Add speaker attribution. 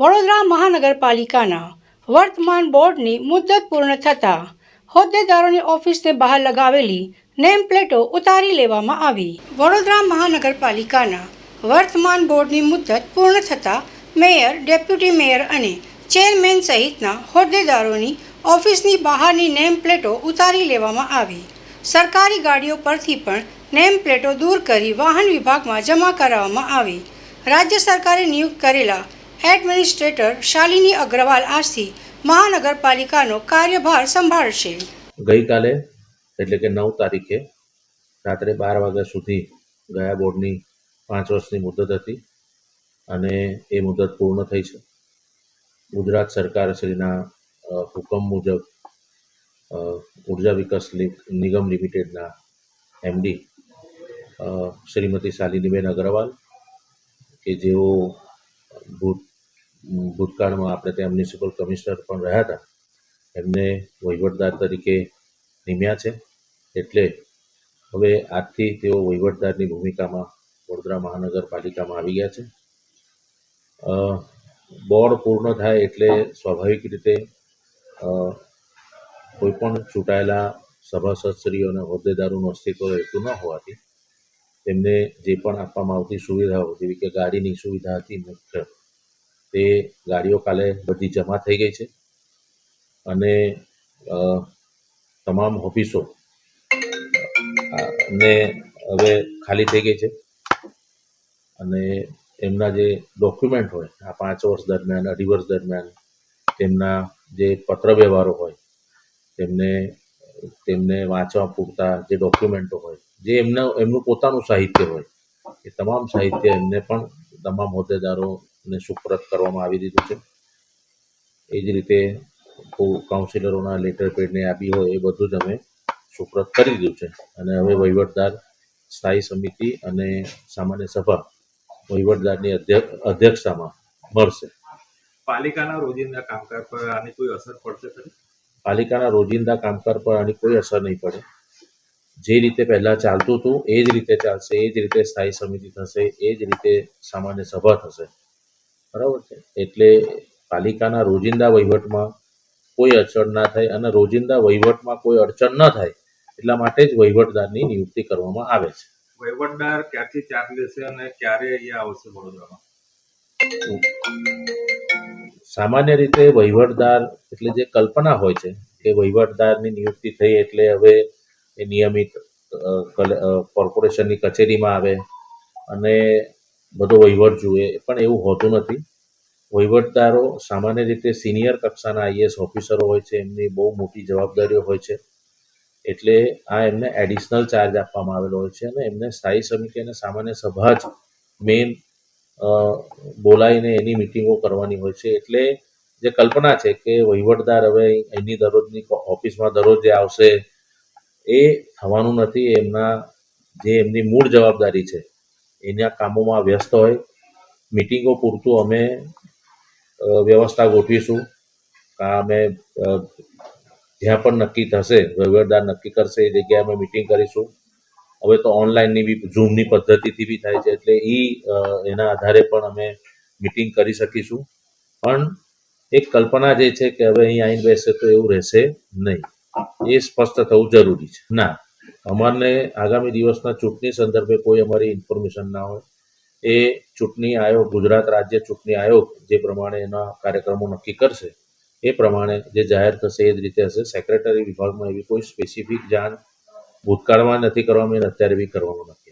Speaker 1: વડોદરા મહાનગરપાલિકાના વર્તમાન બોર્ડની મુદ્દત પૂર્ણ થતાં હોદ્દેદારોની ઓફિસને બહાર લગાવેલી નેમ પ્લેટો ઉતારી લેવામાં આવી. વડોદરા મહાનગરપાલિકાના વર્તમાન બોર્ડની મુદ્દત પૂર્ણ થતાં મેયર, ડેપ્યુટી મેયર અને ચેરમેન સહિતના હોદ્દેદારોની ઓફિસની બહારની નેમ પ્લેટો ઉતારી લેવામાં આવી. સરકારી ગાડીઓ પરથી પણ નેમ પ્લેટો દૂર કરી વાહન વિભાગમાં જમા કરાવવામાં આવી. રાજ્ય સરકારે નિયુક્ત કરેલા એડમિનિસ્ટ્રેટર શાલિની અગ્રવાલ આજથી મહાનગરપાલિકાનો કાર્યભાર સંભાળશે.
Speaker 2: ગઈકાલે એટલે કે 9 તારીખે રાત્રે 12 વાગ્યા સુધી ગયા બોર્ડની 5 વર્ષની મુદત હતી અને એ મુદત પૂર્ણ થઈ છે. ગુજરાત સરકારશ્રીના હુકમ મુજબ ઉર્જા વિકાસ નિગમ લિમિટેડના એમડી શ્રીમતી શાલિનીબેન અગ્રવાલ કે જેઓ ભૂતકાળમાં આપણે ત્યાં મ્યુનિસિપલ કમિશનર પણ રહ્યા હતા, એમને વહીવટદાર તરીકે નિમ્યા છે. એટલે હવે આજથી તેઓ વહીવટદારની ભૂમિકામાં વડોદરા મહાનગરપાલિકામાં આવી ગયા છે. બોર્ડ પૂર્ણ થાય એટલે સ્વાભાવિક રીતે કોઈપણ ચૂંટાયેલા સભાસદશ્રીઓ અને હોદ્દેદારોનું અસ્તિત્વ રહેતું ન હોવાથી તેમને જે પણ આપવામાં આવતી સુવિધાઓ જેવી કે ગાડીની સુવિધા હતી મુખ્ય, તે ગાડીઓ કાલે બધી જમા થઈ ગઈ છે અને તમામ ઓફિસો ને હવે ખાલી થઈ ગઈ છે અને એમના જે ડોક્યુમેન્ટ હોય આ 5 વર્ષ દરમિયાન, 2.5 વર્ષ દરમિયાન તેમના જે પત્ર વ્યવહારો હોય તેમને વાંચવા પૂરતા જે ડોક્યુમેન્ટો હોય, જે એમનું પોતાનું સાહિત્ય હોય, એ તમામ સાહિત્ય એમને પણ તમામ હોદ્દેદારોને સુપરત કરવામાં આવી દીધું છે. એ જ રીતે કાઉન્સિલરોના લેટર પેડને આપી હોય એ બધું જ અમે સુપરત કરી દીધું છે અને હવે વહીવટદાર, સ્થાયી સમિતિ અને સામાન્ય સભા વહીવટદારની અધ્યક્ષતામાં મળશે.
Speaker 3: પાલિકાના રોજિંદા કામકાજ પર આની કોઈ અસર પડશે ખરી?
Speaker 2: પાલિકાના રોજિંદા કામકાજ પર આની કોઈ અસર નહીં પડે. જે રીતે પહેલાં ચાલતું હતું એ જ રીતે ચાલશે, એ જ રીતે સ્થાયી સમિતિ થશે, એ જ રીતે સામાન્ય સભા થશે. બરાબર છે? એટલે પાલિકાના રોજિંદા વહીવટમાં કોઈ અડચણ ના થાય અને રોજિંદા વહીવટમાં કોઈ અડચણ ન થાય એટલા માટે જ વહીવટદારની નિયુક્તિ કરવામાં આવે છે.
Speaker 3: વહીવટદાર ક્યાંથી ચાર્જ લેશે અને ક્યારે અહીંયા આવશે વડોદરામાં?
Speaker 2: સામાન્ય રીતે વહીવટદાર એટલે જે કલ્પના હોય છે કે વહીવટદારની નિયુક્તિ થઈ એટલે હવે એ નિયમિત કોર્પોરેશનની કચેરીમાં આવે અને બધો વહીવટ જુએ, પણ એવું હોતું નથી. વહીવટદારો સામાન્ય રીતે સિનિયર કક્ષાના આઈએએસ ઓફિસરો હોય છે, એમની બહુ મોટી જવાબદારીઓ હોય છે, એટલે આ એમને એડિશનલ ચાર્જ આપવામાં આવેલો હોય છે અને એમને સ્થાયી સમિતિ અને સામાન્ય સભા જ મેઇન બોલાવીને એની મિટિંગો કરવાની હોય છે. એટલે જે કલ્પના છે કે વહીવટદાર હવે એની દરરોજની ઓફિસમાં દરરોજ જે આવશે એ થવાનું નથી. એમની મૂળ જવાબદારી છે એના કામોમાં વ્યસ્ત હોય. મિટિંગો પૂરતું અમે વ્યવસ્થા ગોઠવીશું. અમે જ્યાં પણ નક્કી થશે, વહીવટદાર નક્કી કરશે એ જગ્યાએ અમે મિટિંગ કરીશું. હવે તો ઓનલાઈનની બી ઝૂમની પદ્ધતિથી બી થાય છે, એટલે એના આધારે પણ અમે મિટિંગ કરી શકીશું. પણ એક કલ્પના જે છે કે હવે અહીં આવીને બેસે તો એવું રહેશે નહીં, એ સ્પષ્ટ થવું જરૂરી છે. ના, અમારને આગામી દિવસના ચૂંટણી સંદર્ભે કોઈ અમારી ઇન્ફોર્મેશન ના હોય. એ ચૂંટણી આયોગ, ગુજરાત રાજ્ય ચૂંટણી આયોગ જે પ્રમાણે એના કાર્યક્રમો નક્કી કરશે એ પ્રમાણે જે જાહેર થશે એ જ રીતે હશે. સેક્રેટરી વિભાગમાં એવી કોઈ સ્પેસિફિક જાણ ભૂતકાળમાં નથી કરવામાં, અત્યારે બી કરવાનું નથી.